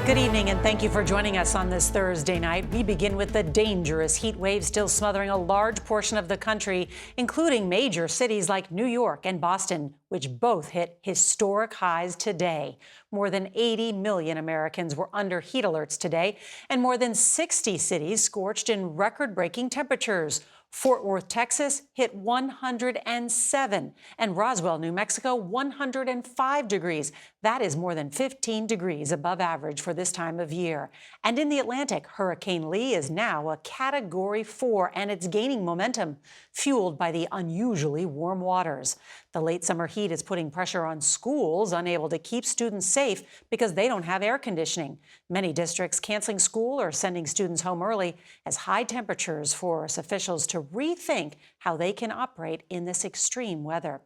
Good evening, and thank you for joining us on this Thursday night. We begin with the dangerous heat wave still smothering a large portion of the country, including major cities like New York and Boston, which both hit historic highs today. More than 80 million Americans were under heat alerts today, and more than 60 cities scorched in record-breaking temperatures. Fort Worth, Texas hit 107, and Roswell, New Mexico, 105 degrees. That is more than 15 degrees above average for this time of year. And in the Atlantic, Hurricane Lee is now a Category 4, and it's gaining momentum, fueled by the unusually warm waters. The late summer heat is putting pressure on schools, unable to keep students safe because they don't have air conditioning. Many districts canceling school or sending students home early as high temperatures force officials to rethink how they can operate in this extreme weather.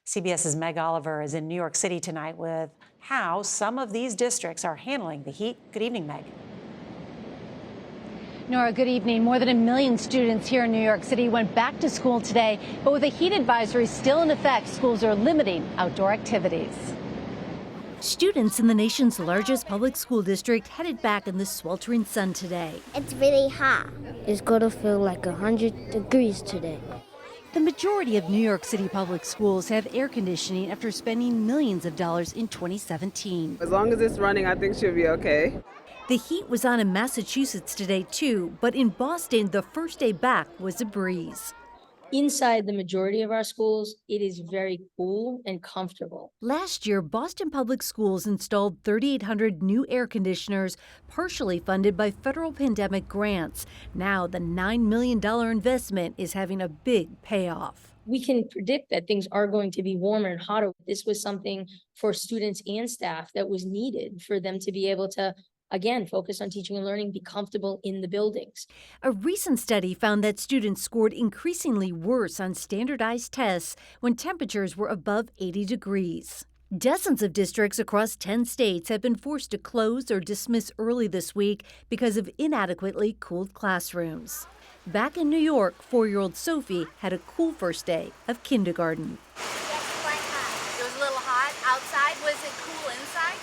CBS's Meg Oliver is in New York City tonight with how some of these districts are handling the heat. Good evening, Meg. Norah, good evening. More than 1 million students here in New York City went back to school today, but with a heat advisory still in effect, schools are limiting outdoor activities. Students in the nation's largest public school district headed back in the sweltering sun today. It's really hot. It's going to feel like 100 degrees today. The majority of New York City public schools have air conditioning after spending millions of dollars in 2017. As long as it's running, I think she'll be okay. The heat was on in Massachusetts today, too, but in Boston, the first day back was a breeze. Inside the majority of our schools, it is very cool and comfortable. Last year, Boston Public Schools installed 3,800 new air conditioners, partially funded by federal pandemic grants. Now, the $9 million investment is having a big payoff. We can predict that things are going to be warmer and hotter. This was something for students and staff that was needed for them to be able to again, focus on teaching and learning, be comfortable in the buildings. A recent study found that students scored increasingly worse on standardized tests when temperatures were above 80 degrees. Dozens of districts across 10 states have been forced to close or dismiss early this week because of inadequately cooled classrooms. Back in New York, 4-year-old Sophie had a cool first day of kindergarten. Yes, quite hot. It was a little hot outside. Was it cool inside?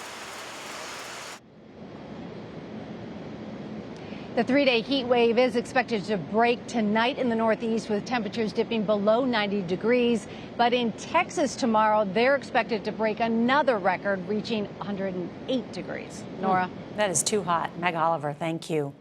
The 3-day heat wave is expected to break tonight in the Northeast with temperatures dipping below 90 degrees. But in Texas tomorrow, they're expected to break another record, reaching 108 degrees. Norah? That is too hot. Meg Oliver, thank you.